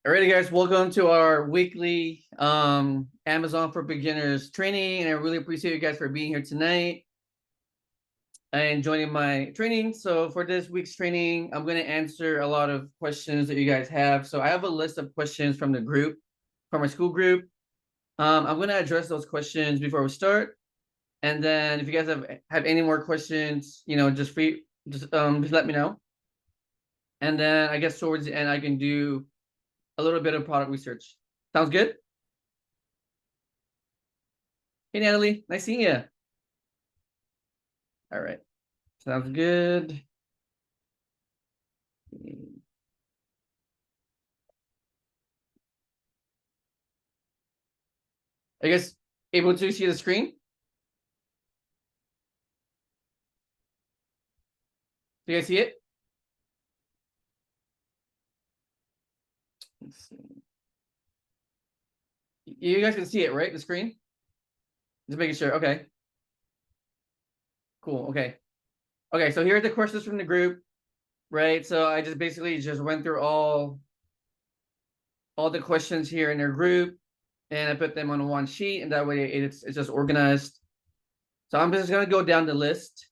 Alrighty, guys, welcome to our weekly Amazon for Beginners training, and I really appreciate you guys for being here tonight and joining my training. So for this week's training, I'm going to answer a lot of questions that you guys have. So I have a list of questions from the group, from our school group. I'm going to address those questions before we start, and then if you guys have any more questions, just let me know. And then I guess towards the end, I can do a little bit of product research. Sounds good? Hey, Natalie, nice seeing you. All right, sounds good. I guess able to see the screen? Do you guys see it? Let's see. You guys can see it, right? The screen? Just making sure. Okay. Cool. Okay. Okay, so here are the questions from the group, right? So I just basically just went through all the questions here in their group, and I put them on one sheet, and that way it's just organized. So I'm just gonna go down the list,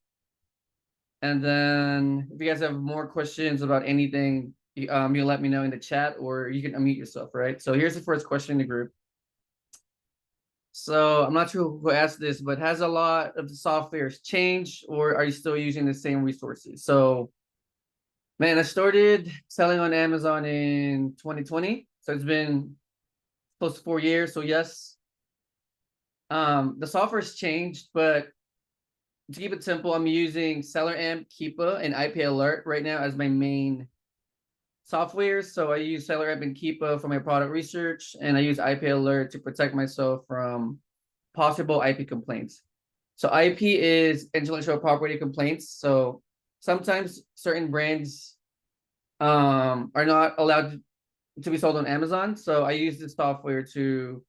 and then if you guys have more questions about anything, you let me know in the chat, or you can unmute yourself, right? So here's the first question in the group. So I'm not sure who asked this, but has a lot of the softwares changed, or are you still using the same resources? So, man, I started selling on Amazon in 2020. So it's been close to 4 years. So yes, the software's changed, but to keep it simple, I'm using SellerAmp, Keepa, and IP Alert right now as my main software. So I use SellerAmp and Keepa for my product research, and I use IP Alert to protect myself from possible IP complaints. So IP is intellectual property complaints. So sometimes certain brands are not allowed to be sold on Amazon. So I use this software to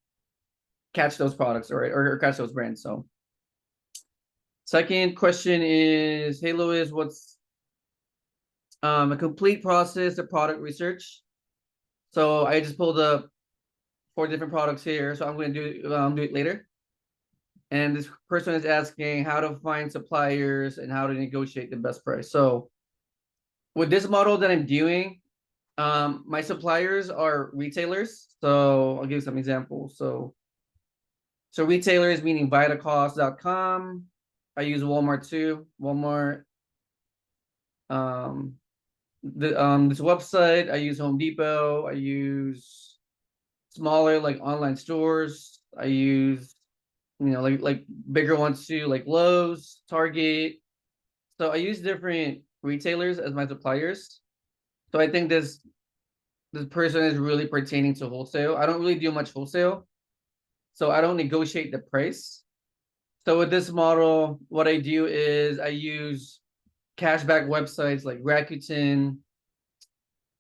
catch those products or catch those brands. So second question is, hey, Louis, what's a complete process of product research? So I just pulled up 4 different products here. So I'm going to do it later. And this person is asking how to find suppliers and how to negotiate the best price. So with this model that I'm doing, my suppliers are retailers. So I'll give you some examples. So retailers meaning vitacost.com. I use Walmart too. Walmart. This website, I use Home Depot. I use smaller like online stores. I use like bigger ones too, like Lowe's, Target. So I use different retailers as my suppliers. So I think this person is really pertaining to wholesale. I don't really do much wholesale, so I don't negotiate the price. So with this model, what I do is I use cashback websites like Rakuten,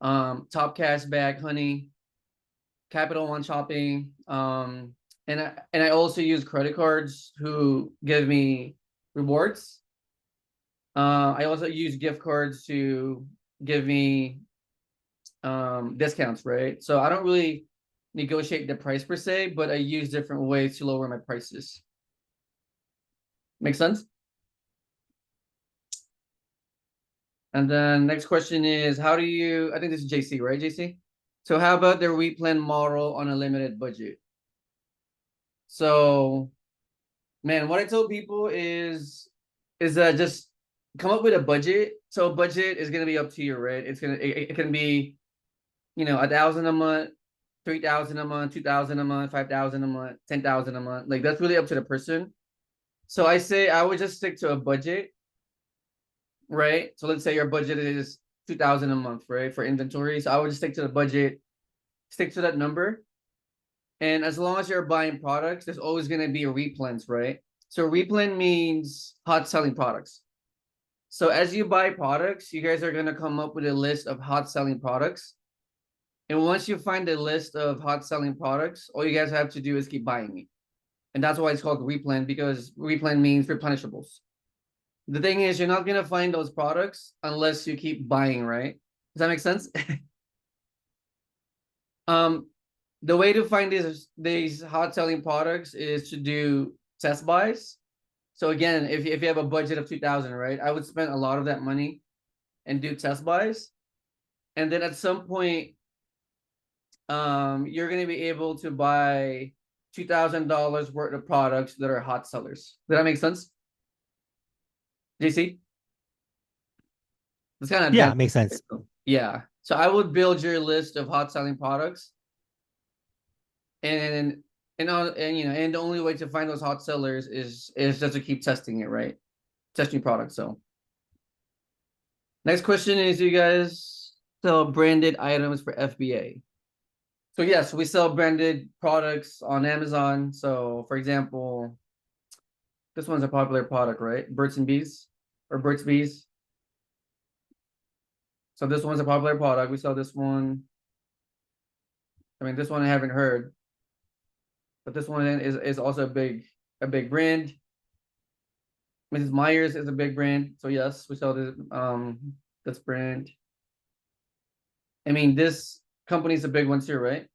Top Cashback, Honey, Capital One Shopping, and I also use credit cards who give me rewards. I also use gift cards to give me discounts, right? So I don't really negotiate the price per se, but I use different ways to lower my prices. Make sense? And then next question is, how do you, I think this is JC, right, JC? So how about the replan model on a limited budget? So, man, what I tell people is that just come up with a budget. So a budget is going to be up to you, right? It can be, 1,000 a month, 3,000 a month, 2,000 a month, 5,000 a month, 10,000 a month. Like that's really up to the person. So I say I would just stick to a budget, right? So let's say your budget is 2,000 a month, right, for inventory. So I would just stick to the budget, stick to that number. And as long as you're buying products, there's always going to be a replens, right? So replen means hot selling products. So as you buy products, you guys are going to come up with a list of hot selling products. And once you find a list of hot selling products, all you guys have to do is keep buying it. And that's why it's called replen, because replen means replenishables. The thing is, you're not going to find those products unless you keep buying, right? Does that make sense? The way to find these hot selling products is to do test buys. So again, if you have a budget of 2,000, right, I would spend a lot of that money and do test buys, and then at some point, you're gonna be able to buy $2,000 worth of products that are hot sellers. Does that make sense, JC? It's kind of Yeah, advanced. makes sense. Yeah. So I would build your list of hot selling products, and and the only way to find those hot sellers is just to keep testing it, right? Testing products. So next question is, you guys sell branded items for FBA? So yes, we sell branded products on Amazon. So for example, this one's a popular product, right? Burt's and Bees or Burt's Bees. So this one's a popular product. We sell this one. I mean, this one I haven't heard, but this one is also a big brand. Mrs. Myers is a big brand. So yes, we sell this brand. I mean, this company's a big one too, right?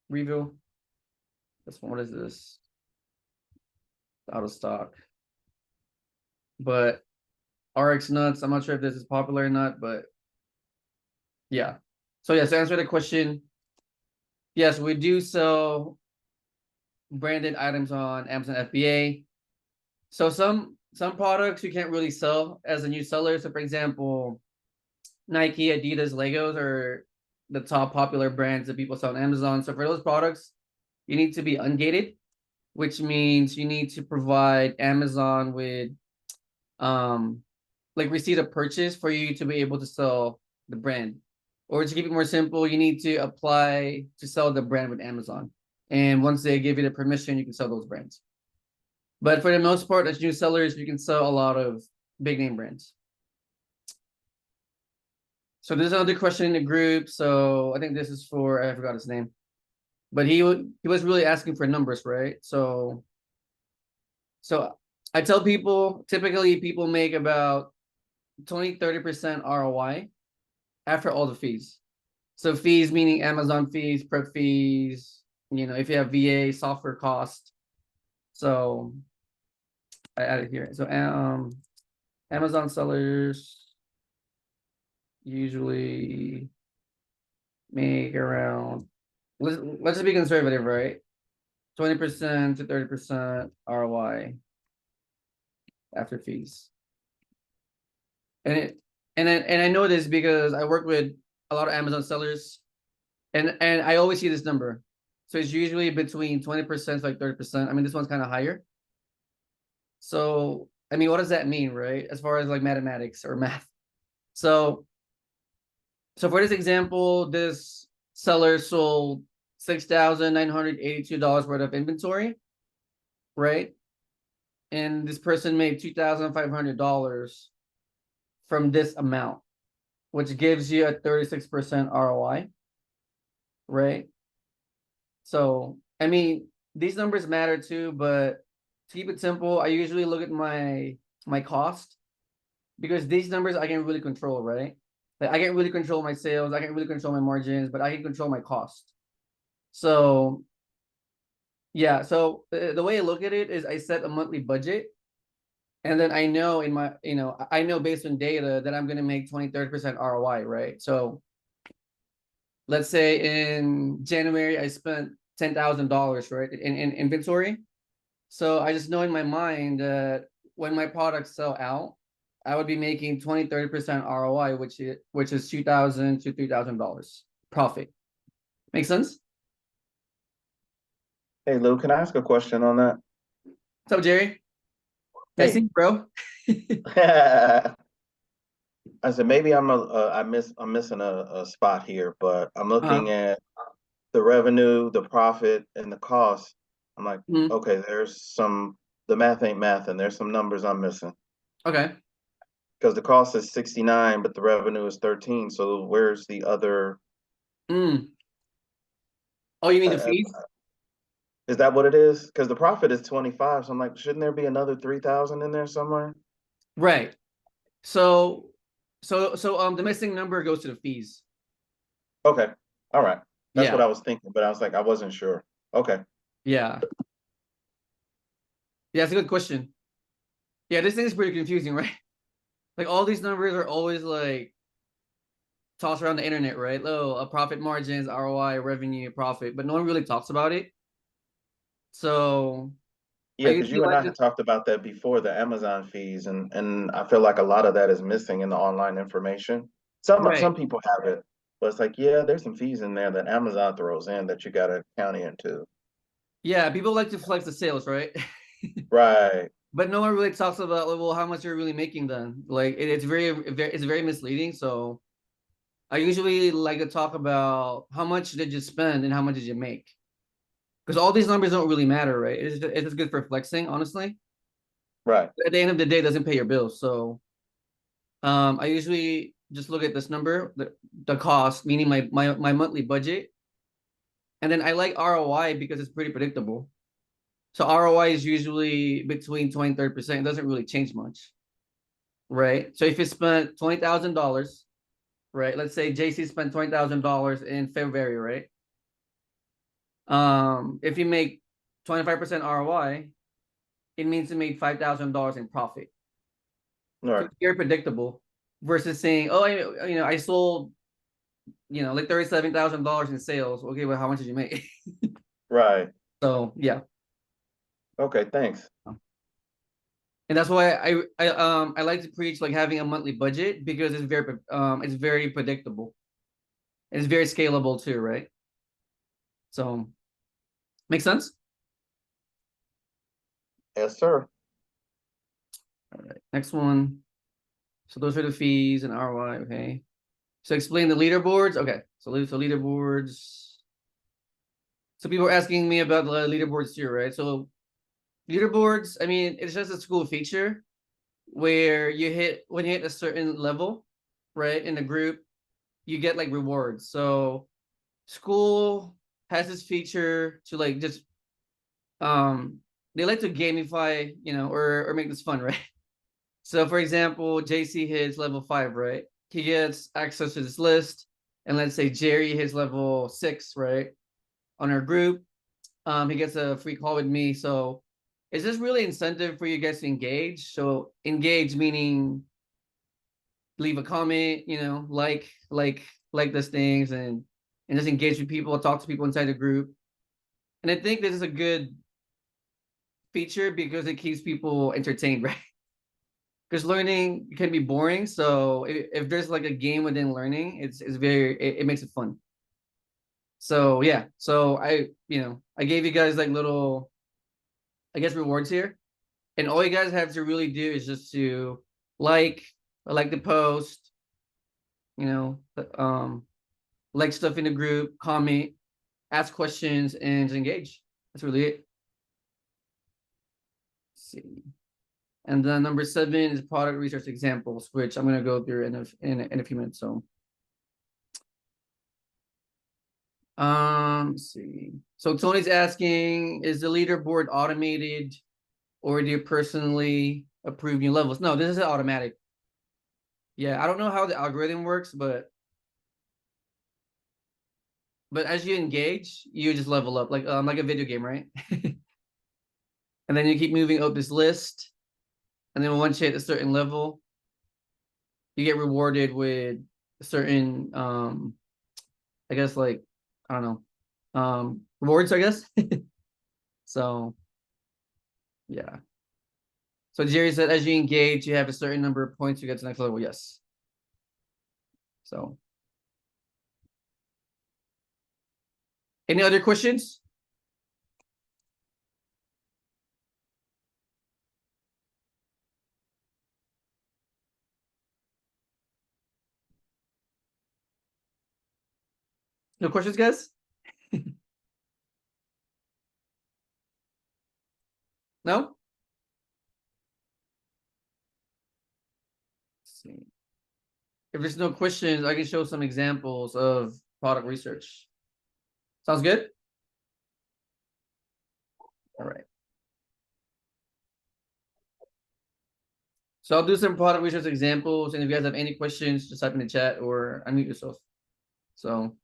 Review. This one, what is this? Out of stock. But RX Nuts, I'm not sure if this is popular or not, but yeah. So yes, to answer the question, yes, we do sell branded items on Amazon FBA. So some products you can't really sell as a new seller. So for example, Nike, Adidas, Legos are the top popular brands that people sell on Amazon. So for those products, you need to be ungated, which means you need to provide Amazon with um like receipt of purchase for you to be able to sell the brand. Or to keep it more simple, you need to apply to sell the brand with Amazon. And once they give you the permission, you can sell those brands. But for the most part, as new sellers, you can sell a lot of big name brands. So there's another question in the group. So I think this is for, I forgot his name, but he was really asking for numbers, right? So I tell people, typically people make about 20-30% ROI after all the fees. So fees meaning Amazon fees, prep fees, if you have VA, software cost. So I added here. So Amazon sellers usually make around, let's just be conservative, right? 20% to 30% ROI after fees. And I know this because I work with a lot of Amazon sellers, and I always see this number. So it's usually between 20% to like 30%. I mean, this one's kind of higher. So I mean, what does that mean, right? As far as like mathematics or math. So for this example, this seller sold $6,982 worth of inventory, right? And this person made $2,500 from this amount, which gives you a 36% ROI, right? So I mean, these numbers matter too, but to keep it simple, I usually look at my cost, because these numbers I can really control, right? Like I can't really control my sales, I can't really control my margins, but I can control my cost. So yeah, so the way I look at it is I set a monthly budget, and then I know I know based on data that I'm gonna make 20-30% ROI, right? So let's say in January I spent $10,000, right, in inventory. So I just know in my mind that when my products sell out, I would be making 20-30% ROI, which is $2,000 to $3,000 profit. Make sense? Hey Lou, can I ask a question on that? What's up, Jerry? I see Hey, you, bro. I said maybe I'm missing a spot here, but I'm Uh-huh. looking at the revenue, the profit, and the cost. I'm like, Mhm. okay, the math ain't math, and there's some numbers I'm missing Okay. because the cost is 69, but the revenue is 13. So where's the other? Mm. Oh, you mean the Uh, fees? is that what it is? Because the profit is 25, so I'm like, shouldn't there be another 3,000 in there somewhere? Right. So the missing number goes to the fees. Okay, All right. That's Yeah, what I was thinking, but I was like, I wasn't sure. Okay. yeah, yeah. It's a good question. Yeah, this thing is pretty confusing, right? Like all these numbers are always like tossed around the internet, right? Oh, a profit margins, ROI, revenue, profit, but no one really talks about it. So I Yeah, because usually you and like I to, had talked about that before, the Amazon fees, and I feel like a lot of that is missing in the online information. Some right. people have it, but it's like, yeah, there's some fees in there that Amazon throws in that you got to count into. Yeah, people like to flex the sales, right? Right, But no one really talks about like, well, how much you're really making then. Like it's very misleading. So I usually like to talk about how much did you spend and how much did you make? Because all these numbers don't really matter, right? It's just good for flexing, honestly. right, At the end of the day, it doesn't pay your bills. So I usually just look at this number, the cost, meaning my monthly budget. And then I like ROI because it's pretty predictable. So ROI is usually between 20 and 30%. It doesn't really change much, right? So if you spent $20,000, right? Let's say JC spent $20,000 in February, right? If you make 25% ROI, it means you made $5,000 in profit. So right, it's very predictable versus saying, oh, I sold, like $37,000 in sales. Okay, well, how much did you make? right. So yeah, Okay, thanks. and that's why I like to preach like having a monthly budget because it's very predictable. And it's very scalable too, right? So makes sense. Yes, sir. All right, next one. So those are the fees and ROI. Okay. So explain the leaderboards. Okay. So leaderboards. So people are asking me about the leaderboards too, right? So leaderboards, I mean, it's just a school feature where when you hit a certain level, right, in the group, you get like rewards. So school has this feature to like just they like to gamify, or make this fun, right? So for example, JC hits level 5, right? He gets access to this list. And let's say Jerry hits level 6, right? On our group. He gets a free call with me. So is this really incentive for you guys to engage? So engage meaning leave a comment, like those things and just engage with people, talk to people inside the group. And I think this is a good feature because it keeps people entertained, right? Because learning can be boring. So if there's like a game within learning, it makes it fun. So yeah, so I gave you guys like little, I guess, rewards here, and all you guys have to really do is just to like like the post, you know, like stuff in the group, comment, ask questions, and just engage. That's really it. Let's see. And then number 7 is product research examples, which I'm gonna go through in a few minutes. So let's see. So Tony's asking, is the leaderboard automated or do you personally approve new levels? No, this is automatic. Yeah, I don't know how the algorithm works, but as you engage, you just level up like a video game, right? And then you keep moving up this list, and then once you hit a certain level, you get rewarded with a certain I guess like I don't know rewards, I guess. So yeah. So Jerry said as you engage, you have a certain number of points, you get to the next level. Yes. So any other questions? No questions, guys? No? Let's see. If there's no questions, I can show some examples of product research. Sounds good? All right. So I'll do some product research examples, and if you guys have any questions, just type in the chat or unmute yourself. So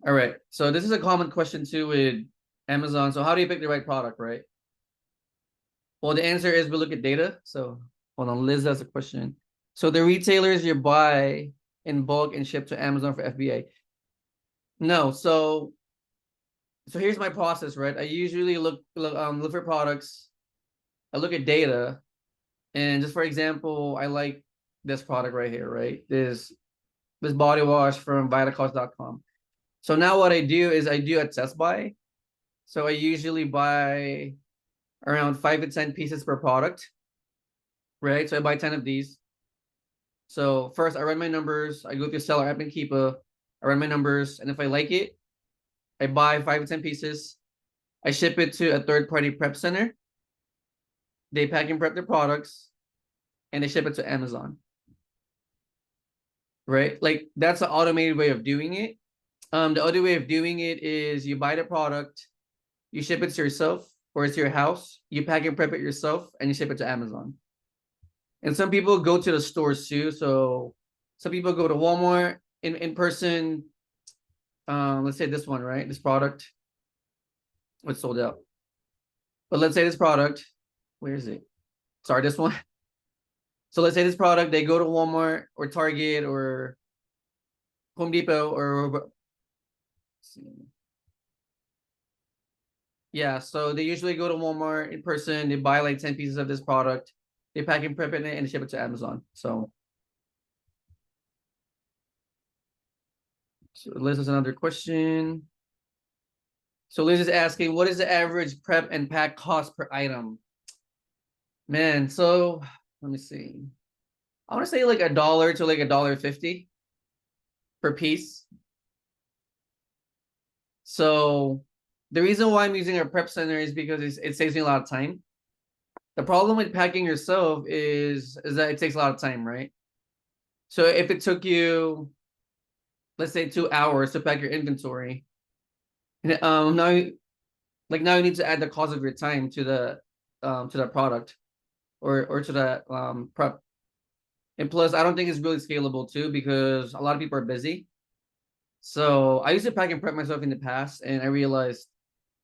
All right. So this is a common question too with Amazon. So how do you pick the right product, right? Well, the answer is we look at data. So hold on, Liz has a question. So the retailers you buy in bulk and ship to Amazon for FBA. No, so here's my process, right? I usually look for products. I look at data, and just for example, I like this product right here, right? This body wash from Vitacost.com. So now what I do is I do a test buy. So I usually buy around 5 to 10 pieces per product, right? So I buy 10 of these. So first I run my numbers, I go through Seller App and Keepa, I run my numbers, and if I like it, I buy 5 to 10 pieces. I ship it to a third-party prep center. They pack and prep their products, and they ship it to Amazon, right? Like that's an automated way of doing it. The other way of doing it is you buy the product, you ship it to yourself or it's your house, you pack and prep it yourself, and you ship it to Amazon. And some people go to the stores too. So some people go to Walmart in person. Let's say this one, right? This product was sold out. But let's say this product, where is it? Sorry, this one. So let's say this product, they go to Walmart or Target or Home Depot or yeah, so they usually go to Walmart in person, they buy like 10 pieces of this product, they pack and prep it and ship it to Amazon. So Liz has another question. So Liz is asking, what is the average prep and pack cost per item? Man, so let me see. I want to say like $1 to like $1.50 per piece. So the reason why I'm using a prep center is because it saves me a lot of time. The problem with packing yourself is that it takes a lot of time, right? So if it took you, let's say 2 hours to pack your inventory, now now you need to add the cost of your time to that product or to that prep. And plus, I don't think it's really scalable too because a lot of people are busy. So I used to pack and prep myself in the past, and I realized,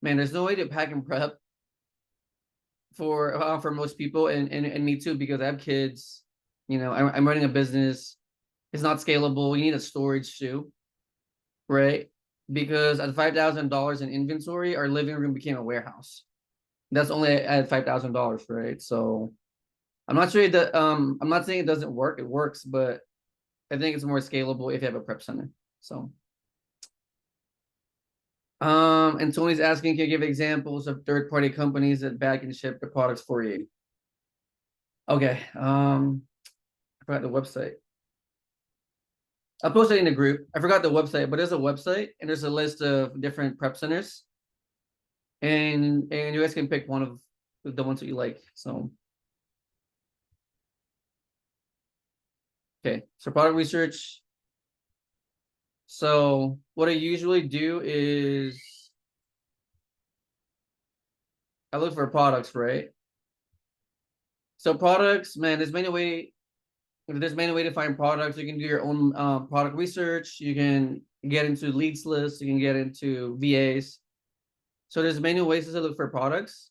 man, there's no way to pack and prep for most people, and me too because I have kids. You know, I'm running a business. It's not scalable. You need a storage too, right? Because at $5,000 in inventory, our living room became a warehouse. That's only at $5,000, right? So I'm not sure that I'm not saying it doesn't work. It works, but I think it's more scalable if you have a prep center. So and Tony's asking, can you give examples of third-party companies that bag and ship the products for you? Okay. I forgot the website. I'll post it in the group. I forgot the website, but there's a website and there's a list of different prep centers. And you guys can pick one of the ones that you like. So okay, so product research. So what I usually do is I look for products, right? So products, man, there's many way. There's many way to find products. You can do your own product research. You can get into leads lists. You can get into VAs. So there's many ways to look for products.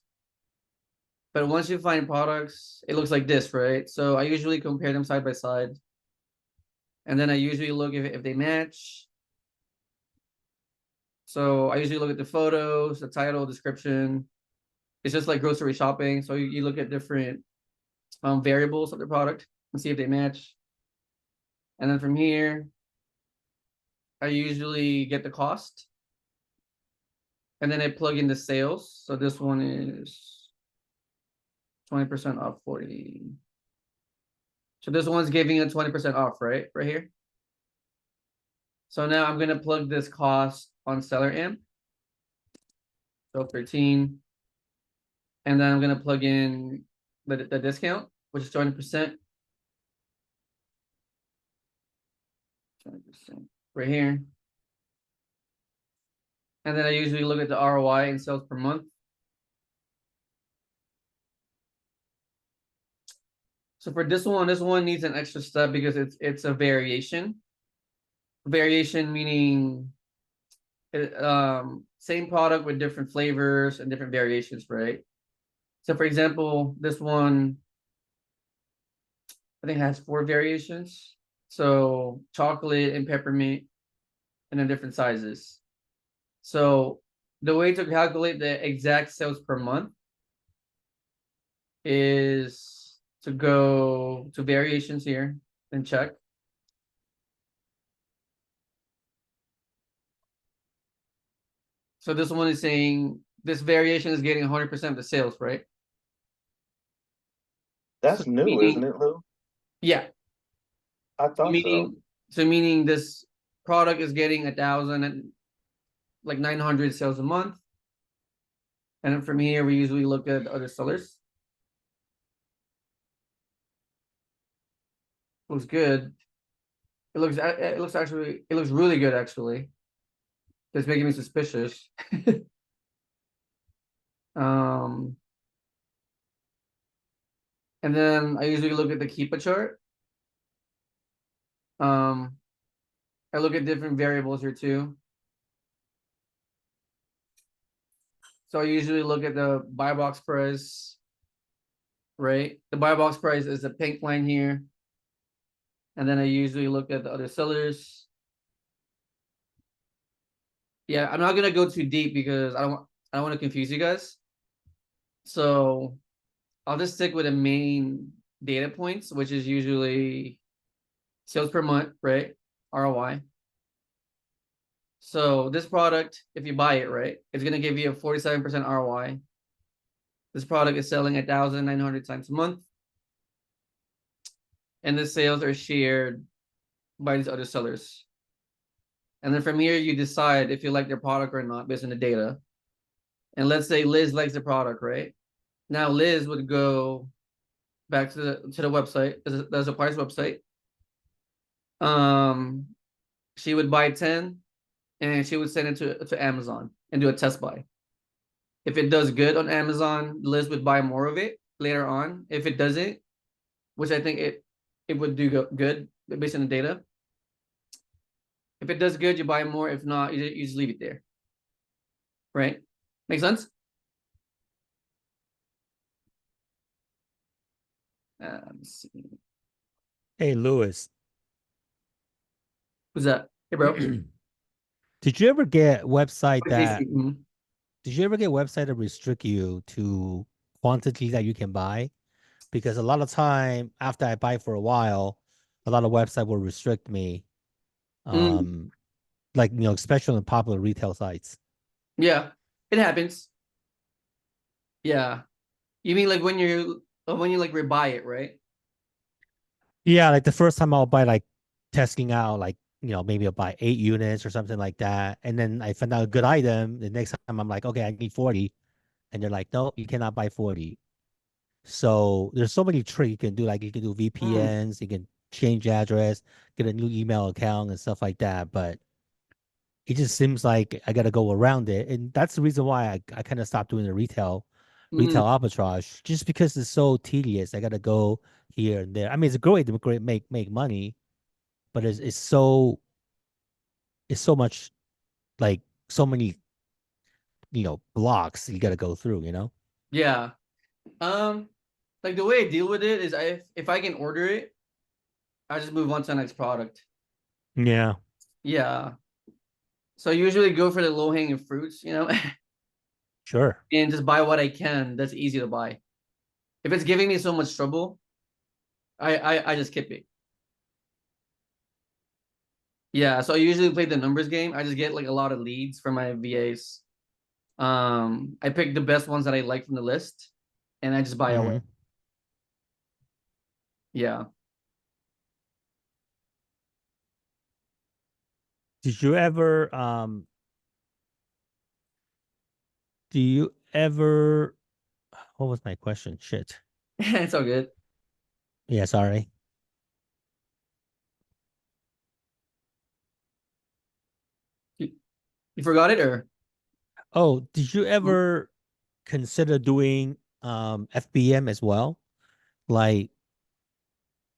But once you find products, it looks like this, right? So I usually compare them side by side. And then I usually look if they match. So I usually look at the photos, the title, description. It's just like grocery shopping. So you look at different variables of the product and see if they match. And then from here, I usually get the cost. And then I plug in the sales. So this one is 20% off 40. So this one's giving you 20% off, right? Right here. So now I'm going to plug this cost on Seller Amp. So 13. And then I'm going to plug in the discount, which is 20%. 20% right here. And then I usually look at the ROI in sales per month. So for this one needs an extra step because it's a variation. Variation meaning Same product with different flavors and different variations, right? So for example, this one I think has 4 variations. So chocolate and peppermint and in different sizes. So the way to calculate the exact sales per month is to go to variations here and check. So this one is saying this variation is getting 100% of the sales, right? So That's new, isn't meaning, it, Lou? yeah. I So thought so. meaning this product is getting 1,000 and like 900 sales a month. And then from here, we usually look at other sellers. Looks good. It looks really good actually. It's making me suspicious. Um, and then I usually look at the Keepa chart. Um, I look at different variables here too. So I usually look at the buy box price, right? The buy box price is the pink line here. And then I usually look at the other sellers. Yeah, I'm not gonna go too deep because I don't want to confuse you guys. So I'll just stick with the main data points, which is usually sales per month, right? ROI. So this product, if you buy it, right, it's gonna give you a 47% ROI. This product is selling 1,900 times a month, and the sales are shared by these other sellers. And then from here, you decide if you like their product or not based on the data. And let's say Liz likes the product, right? Now Liz would go back to the website. There's a price website. Um, she would buy 10 and she would send it to Amazon and do a test buy. If it does good on Amazon, Liz would buy more of it later on. If it doesn't, which I think it would do good based on the data. If it does good, you buy more. If not, you just leave it there. Right? Make sense? Let's see. Hey, Lewis, Who's that? Hey, bro. did you ever get website that Mhm. did you ever get website that restrict you to quantity that you can buy? Because a lot of time after I buy for a while, a lot of website will restrict me. Mm, Um, like especially on popular retail sites. yeah, it happens. Yeah. You mean like when you like rebuy it, right? Yeah, like the first time I'll buy like testing out like maybe I'll buy 8 units or something like that, and then I find out a good item. The next time I'm like, okay, I need 40, and they're like, no, you cannot buy 40. So there's so many tricks you can do. Like you can do Mm, VPNs, you can change address, get a new email account and stuff like that. But it just seems like I got to go around it, and that's the reason why I kind of stopped doing the retail mm, arbitrage, just because it's so tedious. I got to go here and there. I mean, it's great to make money, but it's so much, like so many blocks you got to go through. yeah. Um, like the way I deal with it is if I can order it, I just move on to the next product. Yeah, Yeah. So I usually go for the low hanging fruits, sure. and just buy what I can. That's easy to buy. If it's giving me so much trouble, I just skip it. Yeah. So I usually play the numbers game. I just get like a lot of leads from my VAs. I pick the best ones that I like from the list, and I just buy away. Hmm. Yeah. Did you ever do you ever what was my question? Shit. It's all good. Yeah, sorry. You, you forgot it or Oh, did you ever consider doing FBM as well? Like,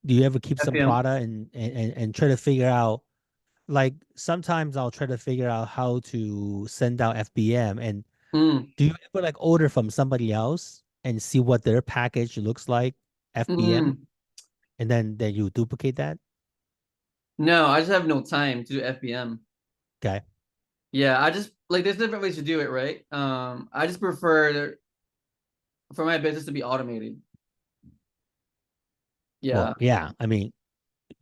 do you ever keep some FPM? product and try to figure out like sometimes I'll try to figure out how to send out FBM. And Mm, do you ever like order from somebody else and see what their package looks like, FBM, mm. and then you duplicate that? No, I just have no time to do FBM. Okay. Yeah, I just like there's different ways to do it, right? I just prefer for my business to be automated. Yeah, Well, yeah. I mean,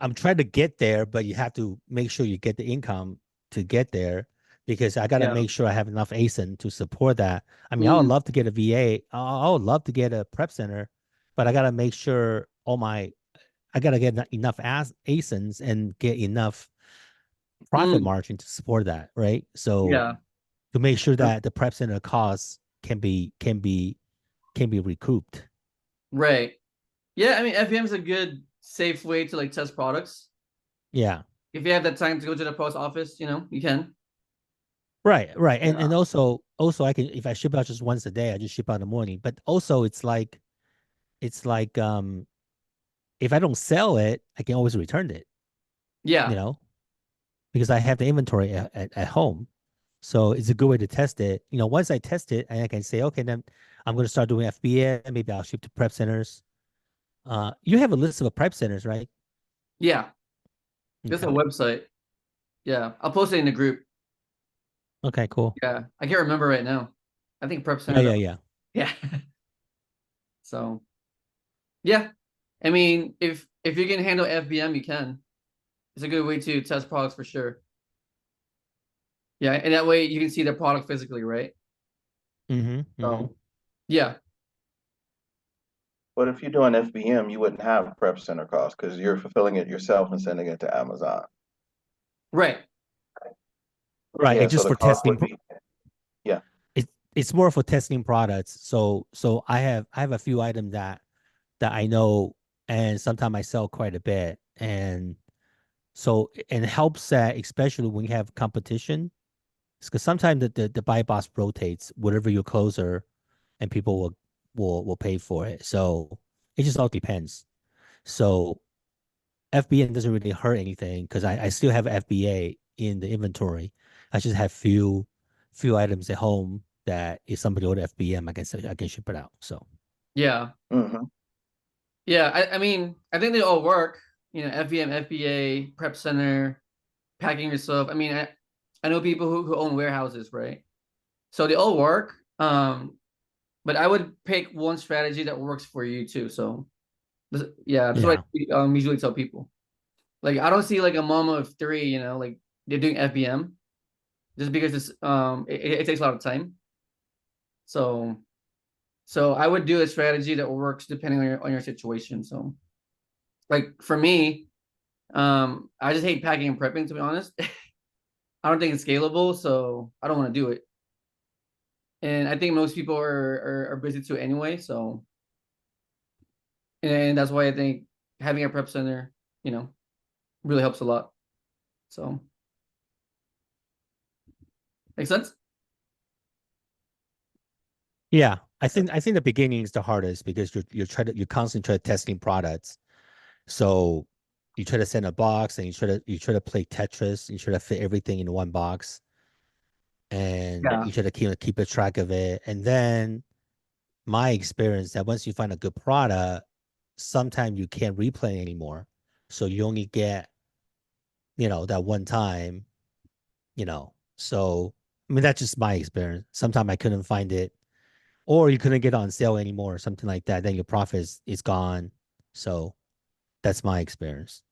I'm trying to get there, but you have to make sure you get the income to get there because I got to yeah. make sure I have enough ASIN to support that. I mean, I would Mm, love to get a VA. I would love to get a prep center, but I got to make sure I got to get enough ASINs and get enough profit mm, margin to support that, right? So yeah, to make sure that the prep center costs can be recouped. right. Yeah, I mean FBM is a good safe way to like test products. Yeah. If you have that time to go to the post office, you can. Right, right. And Yeah. also I can if I ship out just once a day, I just ship out in the morning. But also it's like if I don't sell it, I can always return it, you Yeah. know, because I have the inventory at home. So it's a good way to test it. Once I test it, and I can say, okay, then I'm going to start doing FBA. Maybe I'll ship to prep centers. You have a list of prep centers, right? Yeah. There's a Okay. website. Yeah. I'll post it in the group. Okay, cool. Yeah. I can't remember right now. I think Prep Yeah, Center. yeah, yeah. Yeah. So yeah. I mean, if you can handle FBM, you can. It's a good way to test products for sure. Yeah, and that way you can see the product physically, right? Mm-hmm. Mm-hmm. So yeah. But if you're doing FBM, you wouldn't have prep center costs because you're fulfilling it yourself and sending it to Amazon. Right. Right. Yeah, It's so just the for cost testing. would be, yeah. It's more for testing products. So I have a few items that I know, and sometimes I sell quite a bit, and it helps that especially when you have competition, because sometimes the buy box rotates whatever your closer, and people will pay for it. So it just all depends. So FBA doesn't really hurt anything because I still have FBA in the inventory. I just have few items at home that if somebody order FBM, I can say I can ship it out. So Yeah. Hmm. Yeah. I mean, I think they all work. FBM, FBA, Prep Center, packing yourself. I mean, I know people who own warehouses, right? So they all work. But I would pick one strategy that works for you too. So yeah, that's what yeah, I usually tell people. Like I don't see like a mom of three, like they're doing FBM just because it takes a lot of time. So I would do a strategy that works depending on your situation. So like for me, I just hate packing and prepping to be honest. I don't think it's scalable, so I don't want to do it. And I think most people are busy too anyway. So and that's why I think having a prep center, really helps a lot. So makes sense. yeah. I think the beginning is the hardest because you're constantly trying to testing products. So you try to send a box and you try to play Tetris. You try to fit everything in one box, and Yeah. you try to keep a track of it. And then my experience that once you find a good product, sometimes you can't replay anymore. So you only get, that one time, So I mean that's just my experience. Sometimes I couldn't find it, or you couldn't get on sale anymore or something like that. Then your profit is gone. So that's my experience.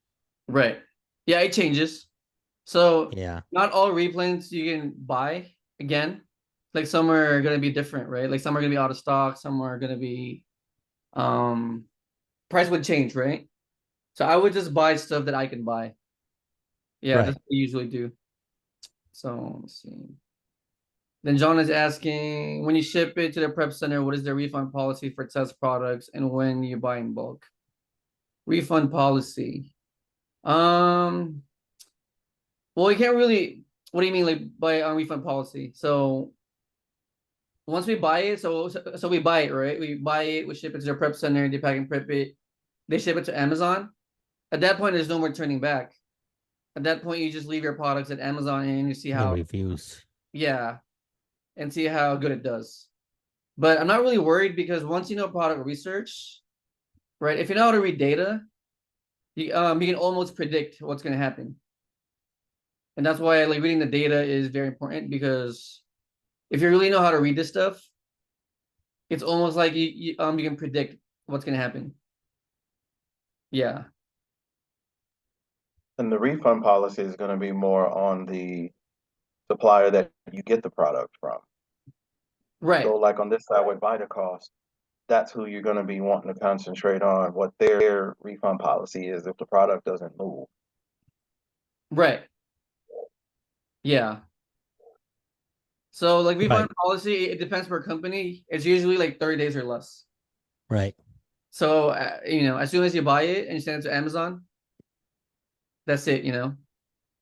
Right. Yeah, it changes. So Yeah. not all replays you can buy again. Like some are gonna be different, right? Like some are gonna be out of stock, some are gonna be um price would change, right? So I would just buy stuff that I can buy. Yeah, that's Right. what I usually do. So let's see. Then John is asking, when you ship it to the prep center, what is the refund policy for test products and when you buy in bulk? Refund policy. Um, well, you can't really. What do you mean, like by refund policy? So once we buy it, so we buy it, right? We buy it, we ship it to the prep center, they pack and prep it, they ship it to Amazon. At that point, there's no more turning back. At that point, you just leave your products at Amazon and you see The how, reviews. yeah, and see how good it does. But I'm not really worried because once you know product research, right? If you know how to read data, you can almost predict what's going to happen. And that's why like reading the data is very important, because if you really know how to read this stuff, it's almost like you can predict what's going to happen. Yeah. And the refund policy is going to be more on the supplier that you get the product from. Right. So like on this side with Vitacost, that's who you're going to be wanting to concentrate on, what their refund policy is if the product doesn't move. Right. Yeah. So like refund Right. policy, it depends per company. It's usually like 30 days or less. Right. So as soon as you buy it and you send it to Amazon, that's it. And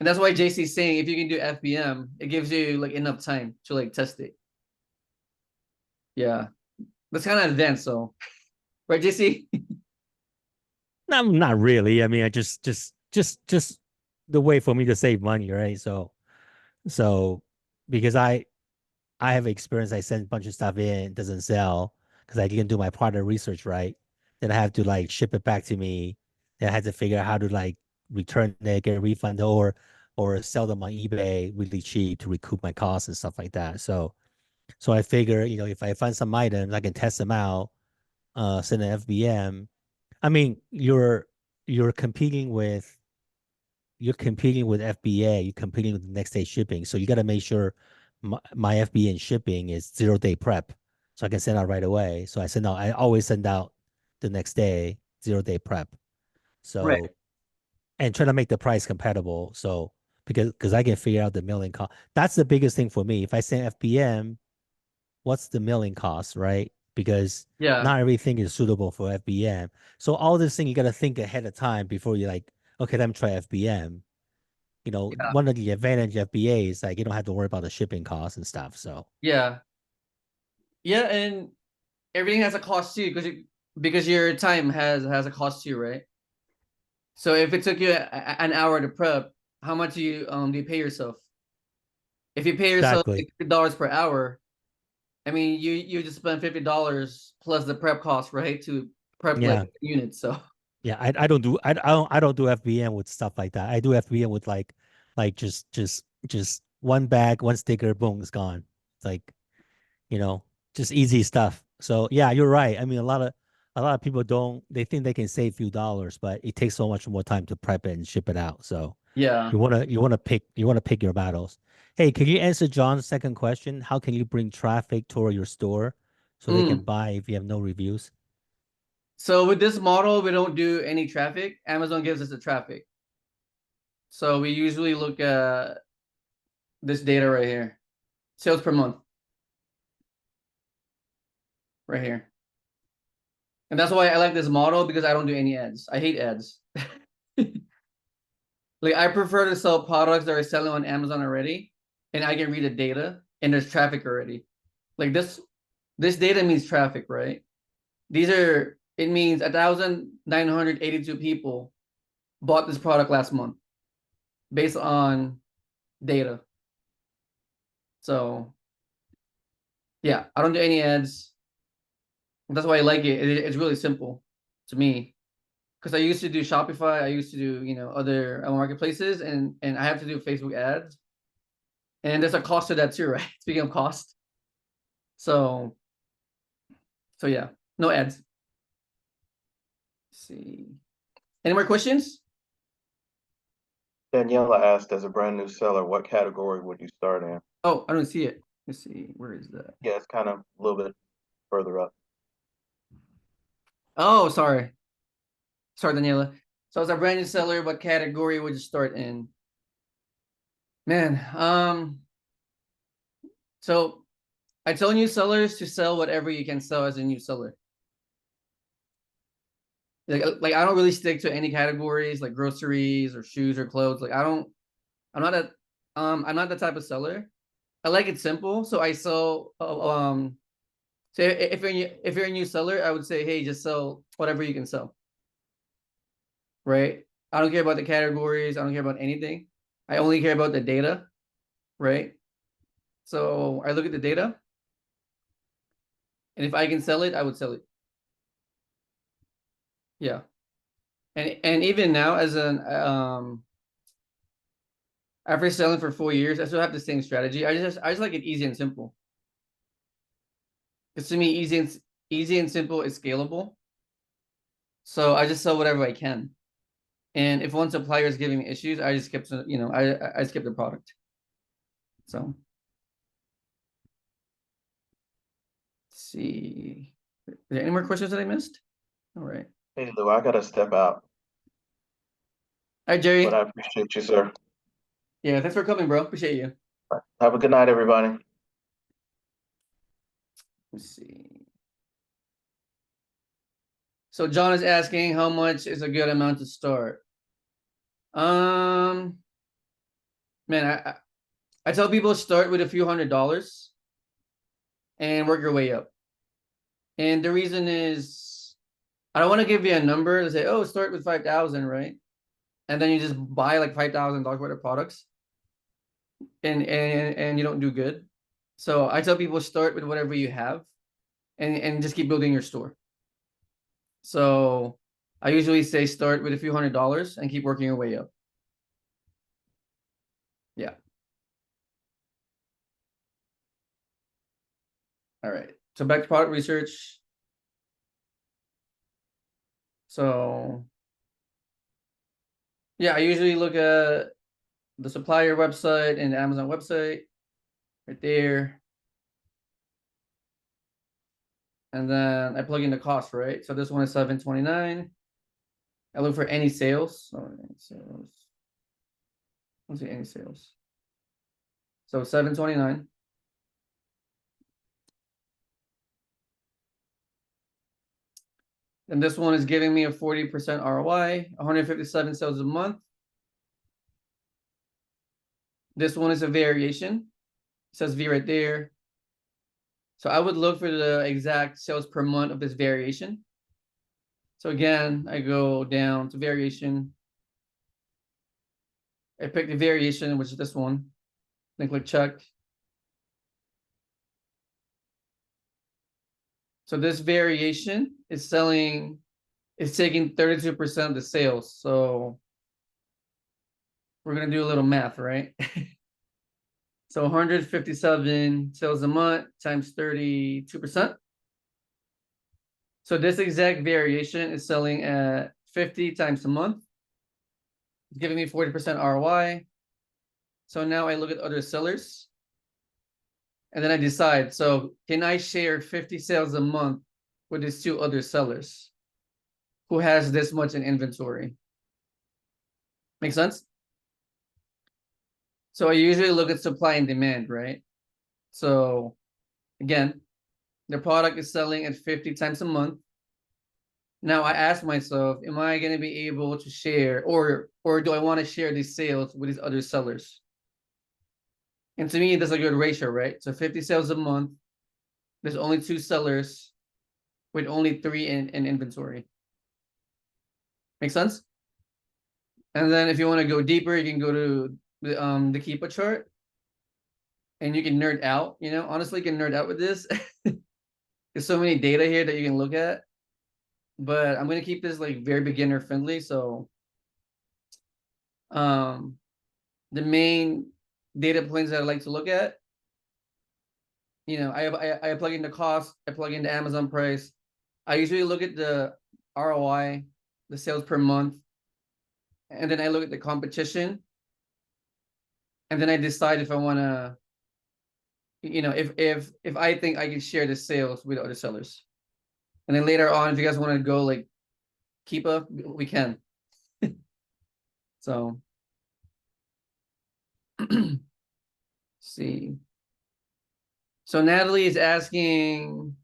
that's why JC's saying if you can do FBM, it gives you like enough time to like test it. Yeah, that's kind of advanced, so right, JC? Not really. I mean, I just the way for me to save money, right? So because I have experience, I send a bunch of stuff in, it doesn't sell because I didn't do my product research right. Then I have to like ship it back to me. Then I had to figure out how to like return it, get a refund, or sell them on eBay really cheap to recoup my costs and stuff like that. So I figure, if I find some items, I can test them out, send an FBM. I mean, you're competing with FBA, you're competing with next day shipping. So you got to make sure my FBA and shipping is 0 day prep. So I can send out right away. So I always send out the next day, 0 day prep. Right. So, and try to make the price compatible. So, because I can figure out the mailing cost. That's the biggest thing for me. If I send FBM, what's the mailing cost, right? Because Yeah. not everything is suitable for FBM. So all this thing you got to think ahead of time before you like, okay, let me try FBM. Yeah. One of the advantage of FBA is like you don't have to worry about the shipping costs and stuff. So Yeah. Yeah, and everything has a cost too, because your time has a cost too, right? So if it took you an hour to prep, how much do you pay yourself? If you pay yourself exactly. like $50 per hour, I mean you just spend $50 plus the prep cost, right? To prep like Yeah. units. So Yeah. I don't do FBM with stuff like that. I do FBM with like just one bag, one sticker, boom, it's gone. It's like, you know, just easy stuff. So yeah, you're right. I mean, a lot of people don't they think they can save a few dollars, but it takes so much more time to prep it and ship it out. So yeah. you wanna pick your battles. Hey, can you answer John's second question? How can you bring traffic toward your store so they can Mm. buy if you have no reviews? So with this model, we don't do any traffic. Amazon gives us the traffic. So we usually look at this data right here. Sales per month. Right here. And that's why I like this model, because I don't do any ads. I hate ads. Like I prefer to sell products that are selling on Amazon already, and I can read the data and there's traffic already. Like this data means traffic, right? It means 1,982 people bought this product last month based on data. So yeah, I don't do any ads. That's why I like it. It's really simple to me, because I used to do Shopify. I used to do other marketplaces, and I have to do Facebook ads, and there's a cost to that too, right? Speaking of cost, so yeah, no ads. Let's see, any more questions? Daniela asked, as a brand new seller, what category would you start in? Oh, I don't see it. Let's see, where is that? Yeah, it's kind of a little bit further up. Oh, sorry, Daniela. So as a brand new seller, what category would you start in? Man, so I tell new sellers to sell whatever you can sell as a new seller. Like I don't really stick to any categories like groceries or shoes or clothes. Like I'm not a I'm not the type of seller. I like it simple, so I sell so if you're a new seller, I would say, hey, just sell whatever you can sell. Right? I don't care about the categories. I don't care about anything. I only care about the data, right? So I look at the data, and if I can sell it, I would sell it. Yeah. And even now, as an after selling for 4 years, I still have the same strategy. I just like it easy and simple. Because to me, easy and simple is scalable. So I just sell whatever I can. And if one supplier is giving me issues, I just skip, I skip the product. So let's see. Are there any more questions that I missed? All right. Hey, Lou, I gotta step out, Hi, Jerry. but I appreciate you, sir. Yeah, thanks for coming, bro. Appreciate you. Have a good night, everybody. Let's see. So John is asking how much is a good amount to start. Man, I tell people start with a few $100s and work your way up. And the reason is I don't want to give you a number to say, oh, start with 5,000, right? And then you just buy like $5,000 worth of products and you don't do good. So I tell people start with whatever you have and just keep building your store. So I usually say start with a few $100s and keep working your way up. Yeah. All right. So back to product research. So yeah, I usually look at the supplier website and the Amazon website right there. And then I plug in the cost, right? So this one is $7.29. I look for any sales. Oh, any sales. Let's see any sales. So $7.29. And this one is giving me a 40% ROI, 157 sales a month. This one is a variation. It says V right there. So I would look for the exact sales per month of this variation. So again, I go down to variation. I pick the variation, which is this one. Then click check. So this variation is selling, it's taking 32% of the sales. So we're gonna do a little math, right? So 157 sales a month times 32%. So this exact variation is selling at 50 times a month. It's giving me 40% ROI. So now I look at other sellers. And then I decide, so can I share 50 sales a month with these two other sellers who has this much in inventory? Make sense? So I usually look at supply and demand, right? So again, the product is selling at 50 times a month. Now I ask myself, am I going to be able to share or do I want to share these sales with these other sellers? And to me, that's a good ratio, right? So 50 sales a month, there's only two sellers with only 3 in inventory. Make sense? And then if you want to go deeper, you can go to the Keepa chart and you can nerd out, honestly, you can nerd out with this. There's so many data here that you can look at, but I'm going to keep this like very beginner friendly. So the main data points that I like to look at, I plug in the cost, I plug in the Amazon price. I usually look at the ROI, the sales per month, and then I look at the competition, and then I decide if I want to, if I think I can share the sales with other sellers. And then later on, if you guys want to go like Keepa, we can. So see. So Natalie is asking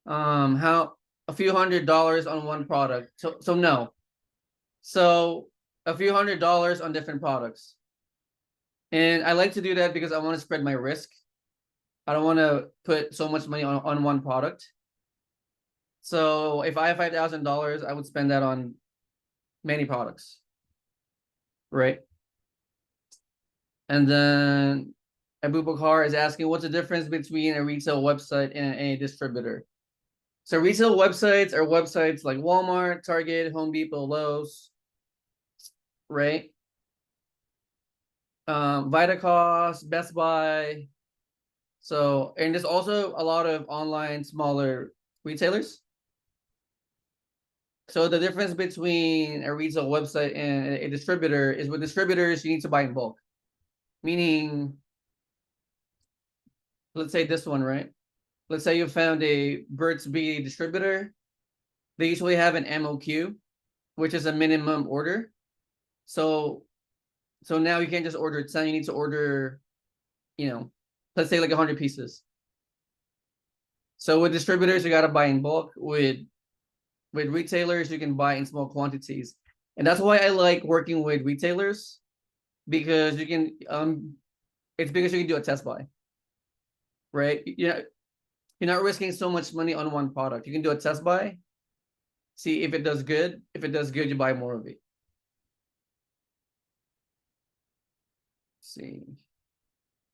how a few $100s on one product. So no. So a few $100s on different products. And I like to do that because I want to spread my risk. I don't want to put so much money on one product. So if I have $5,000, I would spend that on many products, right? And then Abu Bakar is asking, what's the difference between a retail website and a distributor? So retail websites are websites like Walmart, Target, Home Depot, Lowe's, right? Vitacost, Best Buy. So, and there's also a lot of online smaller retailers. So the difference between a retail website and a distributor is with distributors, you need to buy in bulk. Meaning, let's say this one, right? Let's say you found a Burt's Bees distributor. They usually have an MOQ, which is a minimum order. So now you can't just order 10, you need to order, let's say like 100 pieces. So with distributors, you got to buy in bulk. With retailers, you can buy in small quantities. And that's why I like working with retailers, because you can it's because you can do a test buy, right? You're not risking so much money on one product. You can do a test buy, see if it does good. If it does good, you buy more of it. Let's see.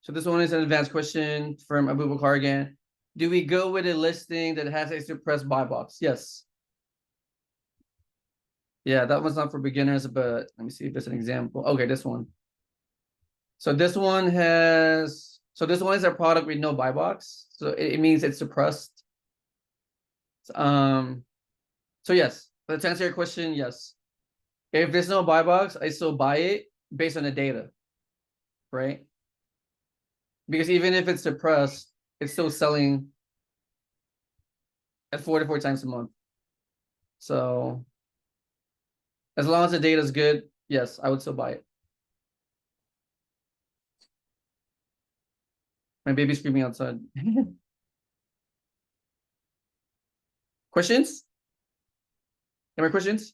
So this one is an advanced question from Abu Bakar again. Do we go with a listing that has a suppressed buy box? Yes. Yeah, that one's not for beginners, but let me see if there's an example. Okay, this one. So this one is a product with no buy box. So it means it's suppressed. So yes, but to answer your question, yes. If there's no buy box, I still buy it based on the data, right? Because even if it's suppressed, it's still selling at 4 to 4 times a month. So as long as the data is good, yes, I would still buy it. My baby's screaming outside. Questions? Any more questions?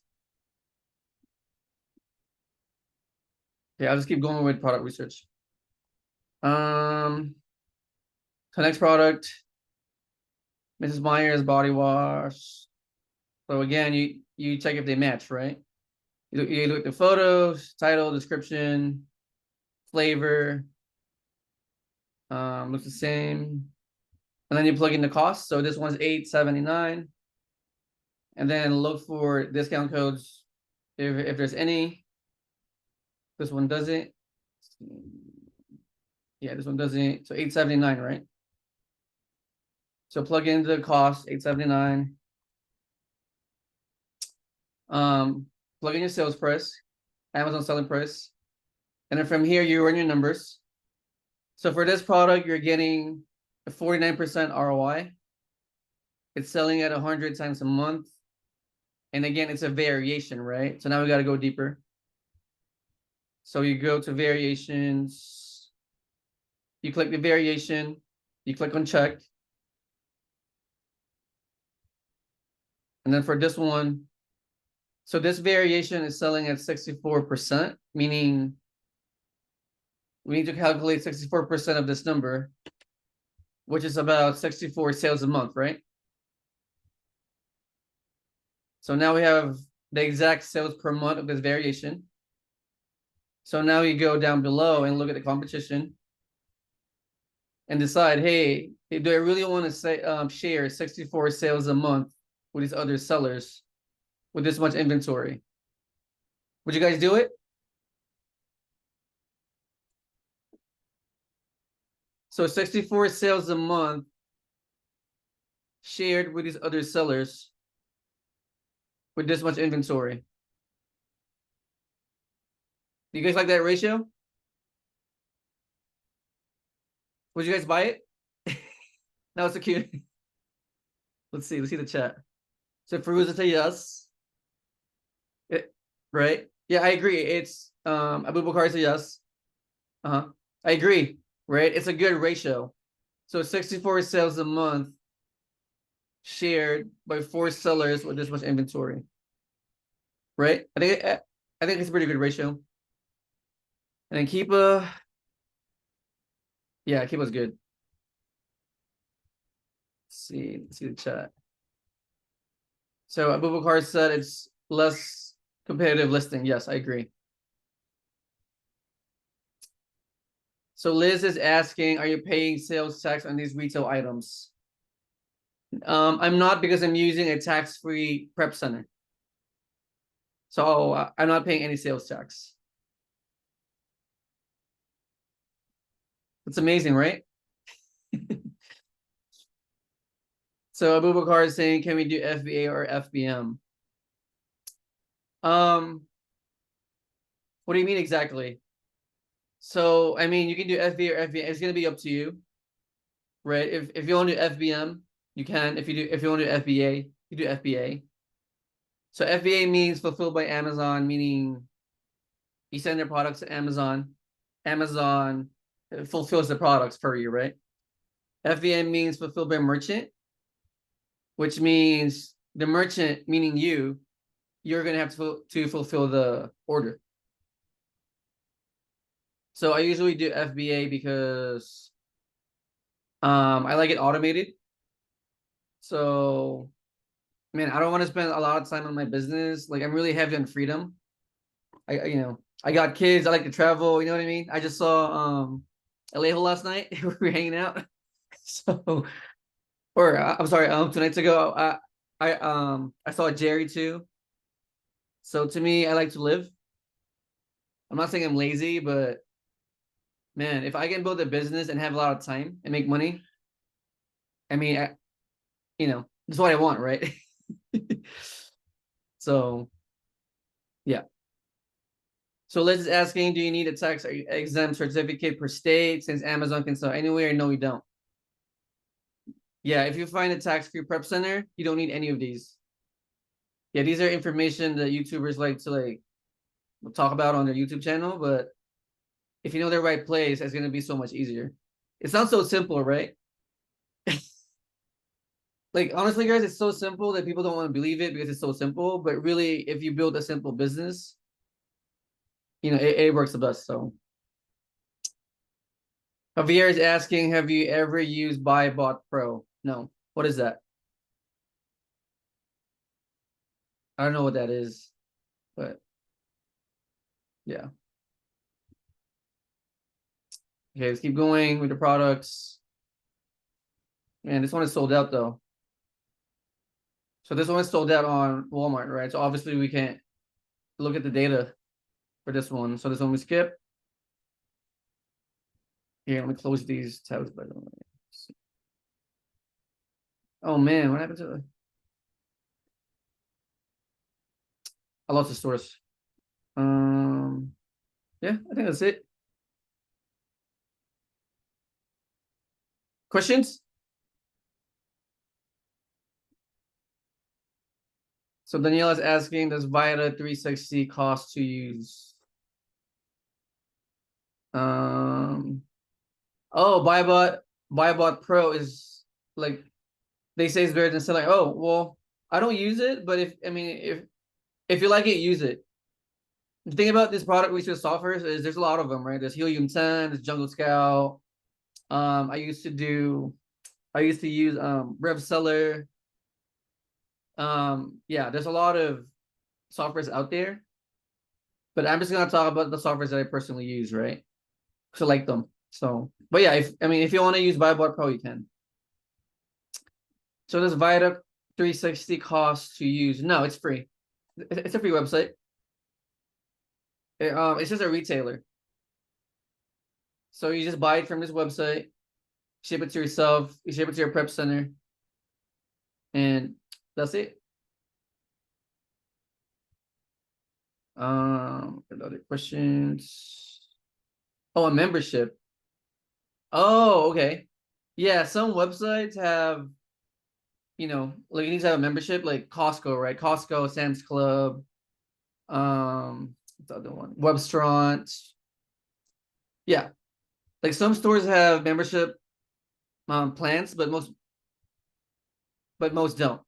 Yeah, I'll just keep going with product research. So next product, Mrs. Meyer's body wash. So again, you check if they match, right? You look at the photos, title, description, flavor. Looks the same. And then you plug in the cost. So this one's $8.79. And then look for discount codes if there's any. This one doesn't. Yeah, this one doesn't. So $8.79, right? So plug in the cost, $8.79. Plug in your sales price, Amazon selling price. And then from here, you run your numbers. So for this product, you're getting a 49% ROI. It's selling at 100 times a month. And again, it's a variation, right? So now we got to go deeper. So you go to variations. You click the variation. You click on check. And then for this one, so this variation is selling at 64%, meaning we need to calculate 64% of this number, which is about 64 sales a month, right? So now we have the exact sales per month of this variation. So now you go down below and look at the competition and decide, hey, do I really want to say share 64 sales a month with these other sellers with this much inventory? Would you guys do it? So 64 sales a month shared with these other sellers with this much inventory. Do you guys like that ratio? Would you guys buy it? That was so cute. Let's see the chat. So Feruza say yes. Right? Yeah, I agree. It's Abu Bakar says yes. I agree. Right? It's a good ratio. So 64 sales a month shared by 4 sellers with this much inventory. Right? I think it's a pretty good ratio. And then Keepa. Yeah, Keepa's good. Let's see the chat. So Abu Bakar said it's less Competitive listing. Yes, I agree. So Liz is asking, are you paying sales tax on these retail items? I'm not, because I'm using a tax-free prep center. So I'm not paying any sales tax. It's amazing, right? So Abubakar is saying, can we do FBA or FBM? What do you mean exactly? So I mean, you can do FBA or FBA. It's gonna be up to you, right? If you want to do FBM, you can. If you want to do FBA, you do FBA. So FBA means fulfilled by Amazon, meaning you send their products to Amazon. Amazon fulfills the products for you, right? FBM means fulfilled by merchant, which means the merchant, meaning you're gonna have to fulfill the order. So I usually do FBA because I like it automated. So man, I don't want to spend a lot of time on my business. Like I'm really heavy on freedom. I got kids. I like to travel. You know what I mean? I just saw Alejo last night. We were hanging out. So, or I'm sorry, 2 nights ago, I saw Jerry too. So to me, I like to live. I'm not saying I'm lazy, but man, if I can build a business and have a lot of time and make money, I mean, that's what I want, right? So, yeah. So Liz is asking, do you need a tax exempt certificate per state since Amazon can sell anywhere? No, we don't. Yeah, if you find a tax-free prep center, you don't need any of these. Yeah, these are information that YouTubers like to talk about on their YouTube channel, but if you know the right place, it's gonna be so much easier. It sounds so simple, right? Like honestly, guys, it's so simple that people don't want to believe it because it's so simple. But really, if you build a simple business, it works the best. So Javier is asking, have you ever used BuyBot Pro? No. What is that? I don't know what that is, but yeah. Okay, let's keep going with the products. Man, this one is sold out though. So this one is sold out on Walmart, right? So obviously we can't look at the data for this one. So this one we skip. Here, let me close these tabs by the way. Oh man, what happened to the... I lost the source. Yeah, I think that's it. Questions? So Danielle is asking, does Vita 360 cost to use? Oh, BuyBot Pro is like they say it's better than selling. Oh, well, I don't use it, but if you like it, use it. The thing about this product research software is there's a lot of them, right? There's Helium 10, there's Jungle Scout. I used to use RevSeller. Yeah, there's a lot of softwares out there, but I'm just gonna talk about the softwares that I personally use, right? Because I like them. So, but yeah, if you want to use BuyBot Pro, you can. So does Vita 360 cost to use? No, it's free. It's a free website. It's just a retailer. So you just buy it from this website, ship it to yourself, you ship it to your prep center, and that's it. Other questions? Oh, a membership. Oh, okay. Yeah, some websites have, like you need to have a membership, like Costco, right? Costco, Sam's Club, what's the other one? Webstaurant. Yeah, like some stores have membership plans, but most don't.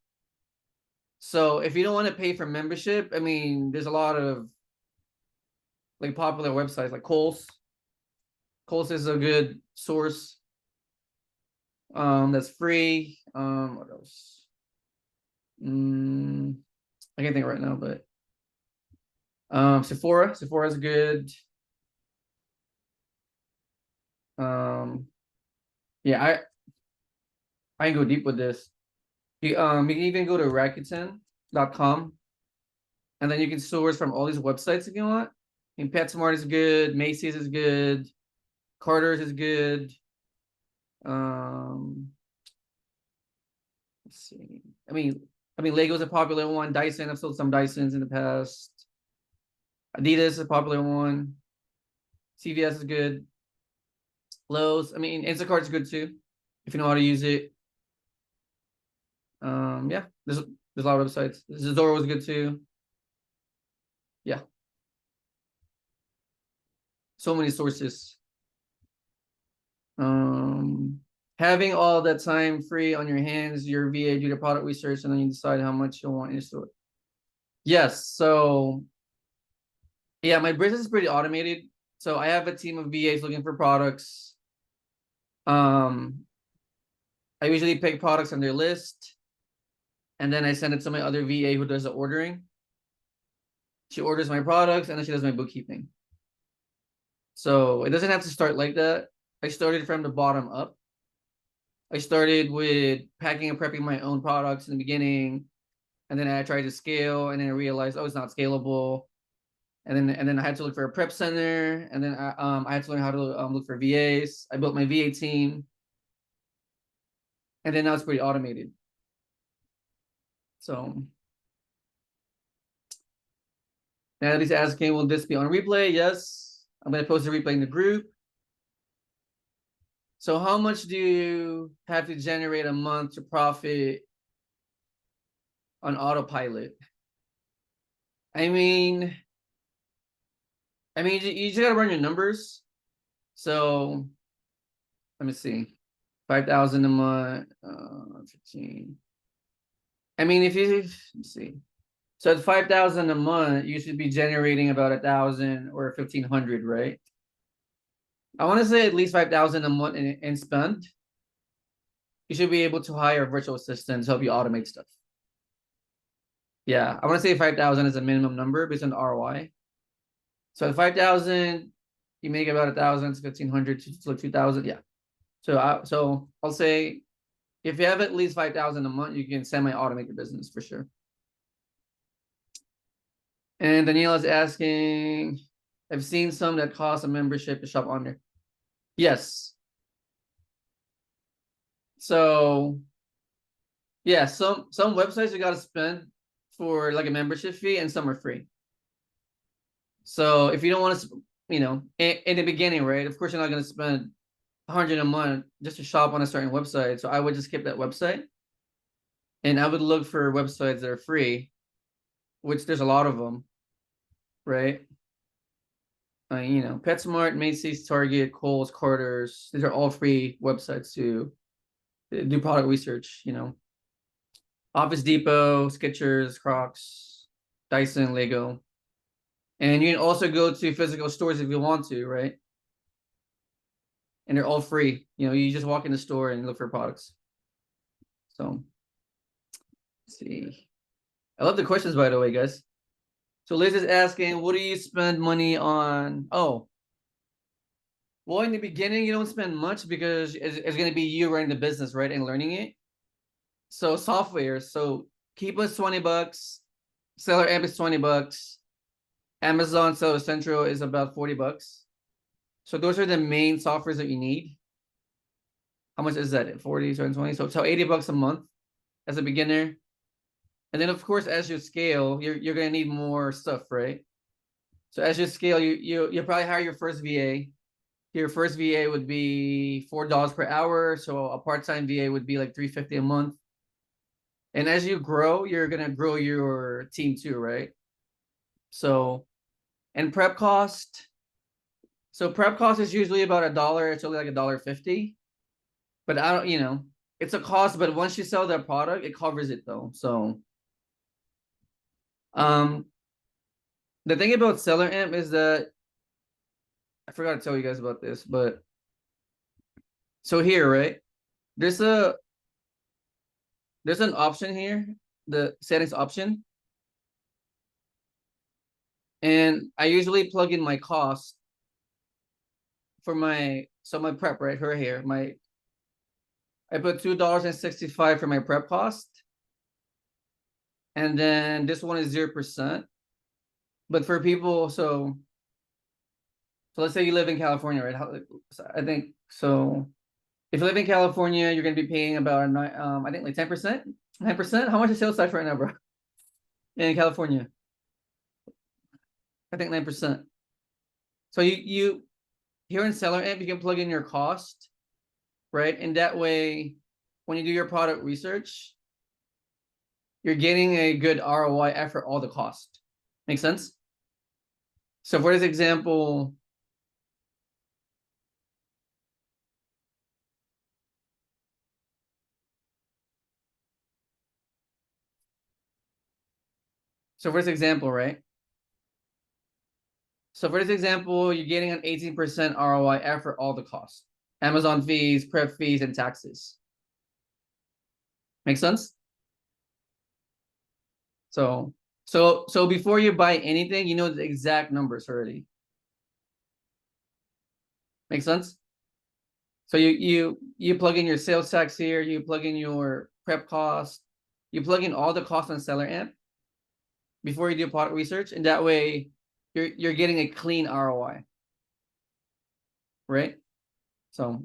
So if you don't want to pay for membership, there's a lot of like popular websites like Kohl's. Kohl's is a good source. That's free. What else? I can't think right now, but Sephora's good. Yeah, I can go deep with this. You can even go to Rakuten.com, and then you can source from all these websites if you want. I mean, PetSmart is good, Macy's is good, Carter's is good. Let's see. I mean, Lego's a popular one. Dyson, I've sold some Dysons in the past. Adidas is a popular one. CVS is good. Lowe's, I mean, Instacart's good too, if you know how to use it. Yeah, there's a lot of websites. Zoro was good too. Yeah. So many sources. Having all that time free on your hands, your VA do the product research, and then you decide how much you want in your store. Yes, so yeah, my business is pretty automated. So I have a team of VAs looking for products. I usually pick products on their list, and then I send it to my other VA who does the ordering. She orders my products, and then she does my bookkeeping. So it doesn't have to start like that. I started from the bottom up. I started with packing and prepping my own products in the beginning, and then I tried to scale, and then I realized, oh, it's not scalable. And then I had to look for a prep center, and then I had to learn how to look for VAs. I built my VA team, and then now it's pretty automated. So Natalie's asking, will this be on replay? Yes, I'm going to post a replay in the group. So how much do you have to generate a month to profit on autopilot? I mean, you just gotta run your numbers. So let me see, 5,000 a month, 15. I mean, if you let's see, so at 5,000 a month, you should be generating about 1,000 or 1,500, right? I want to say at least 5,000 a month in spend. You should be able to hire virtual assistants to help you automate stuff. Yeah, I want to say 5,000 is a minimum number based on ROI. So at 5,000, you make about 1,000 to 1,500 to 2,000. Yeah. So I'll say if you have at least 5,000 a month, you can semi-automate your business for sure. And Daniela's asking, I've seen some that cost a membership to shop on there. Yes. So yeah, some websites you got to spend for like a membership fee, and some are free. So if you don't want to, you know, in the beginning, right? Of course, you're not going to spend 100 a month just to shop on a certain website. So I would just skip that website, and I would look for websites that are free, which there's a lot of them, right? You know, PetSmart, Macy's, Target, Kohl's, Carter's. These are all free websites to do product research. You know, Office Depot, Skechers, Crocs, Dyson, Lego. And you can also go to physical stores if you want to, right? And they're all free. You know, you just walk in the store and look for products. So, let's see. I love the questions, by the way, guys. So Liz is asking, what do you spend money on? Oh, well, in the beginning, you don't spend much because it's going to be you running the business, right? And learning it. So software. So Keepa's $20. Seller App is $20. Amazon Seller Central is about $40. So those are the main softwares that you need. How much is that? 40, 20? So $80 a month as a beginner. And then of course, as you scale, you're gonna need more stuff, right? So as you scale, you probably hire your first VA. Your first VA would be $4 per hour. So a part-time VA would be like $350 a month. And as you grow, you're gonna grow your team too, right? So, and prep cost. So prep cost is usually about $1. It's only like $1.50. But I don't, you know, it's a cost, but once you sell that product, it covers it though. So the thing about Seller Amp is that I forgot to tell you guys about this, but so here, right? There's an option here, the settings option. And I usually plug in my cost for my prep, right? Her here, I put $2.65 for my prep cost. And then this one is 0%. But for people, so let's say you live in California, right? I think so. If you live in California, you're gonna be paying about I think like 10%. 9%. How much is sales tax right now, bro? In California, I think 9%. So you here in Seller Amp, you can plug in your cost, right? And that way, when you do your product research, you're getting a good ROI after all the cost. Make sense? So for this example, right? So for this example, you're getting an 18% ROI after all the costs. Amazon fees, prep fees, and taxes. Make sense? So before you buy anything, you know the exact numbers already. Make sense? So you plug in your sales tax here, you plug in your prep cost, you plug in all the costs on Seller Amp before you do product research, and that way you're getting a clean ROI. Right? So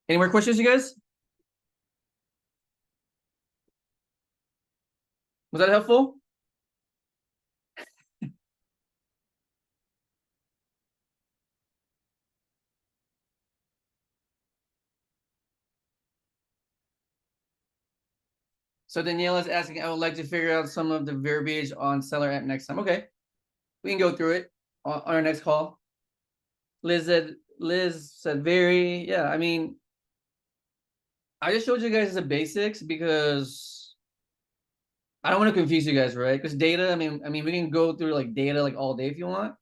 any more questions, you guys? Was that helpful? So Danielle is asking, I would like to figure out some of the verbiage on Seller Amp next time. Okay, we can go through it on our next call. Liz said very, yeah. I mean, I just showed you guys the basics because I don't want to confuse you guys, right? Because data, I mean, we can go through like data like all day if you want,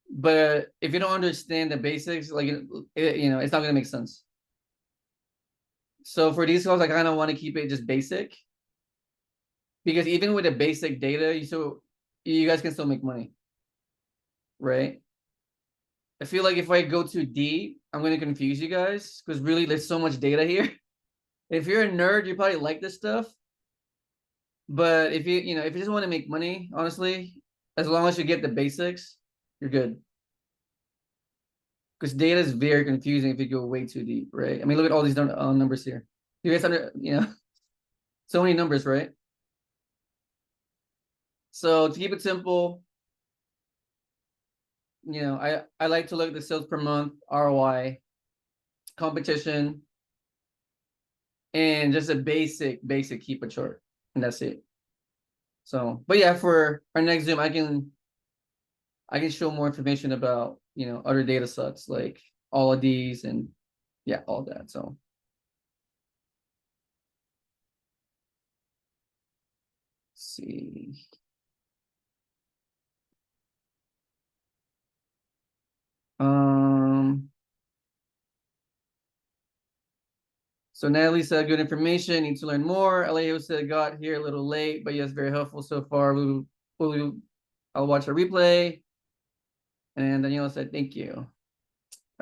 but if you don't understand the basics, like it's not gonna make sense. So for these calls, I kind of want to keep it just basic, because even with the basic data, you guys can still make money, right? I feel like if I go too deep, I'm gonna confuse you guys because really there's so much data here. If you're a nerd, you probably like this stuff. But if you just want to make money, honestly, as long as you get the basics, you're good. Because data is very confusing if you go way too deep, right? I mean, look at all these numbers here. You guys so many numbers, right? So to keep it simple, I like to look at the sales per month, ROI, competition, and just a basic keep a chart, and that's it. So, but yeah, for our next Zoom, I can show more information about other data sets like all of these and yeah, all that. So let's see. So Natalie said, good information, need to learn more. Alejo said, got here a little late, but yes, very helpful so far. I'll watch a replay. And Daniela said, thank you.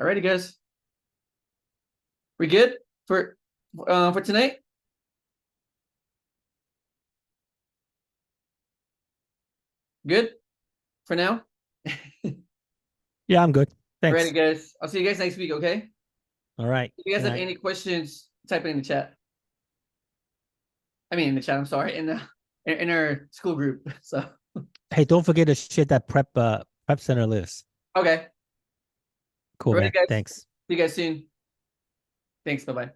Alrighty, guys. We good for tonight? Good for now? Yeah, I'm good. Thanks. Alrighty, guys. I'll see you guys next week, okay? All right. If you guys have any questions, type it in the chat. I mean, in the chat, I'm sorry, in our school group. So hey, don't forget to share that prep center list. Okay. Cool, Alrighty, man. guys. Thanks. See you guys soon. Thanks. Bye-bye.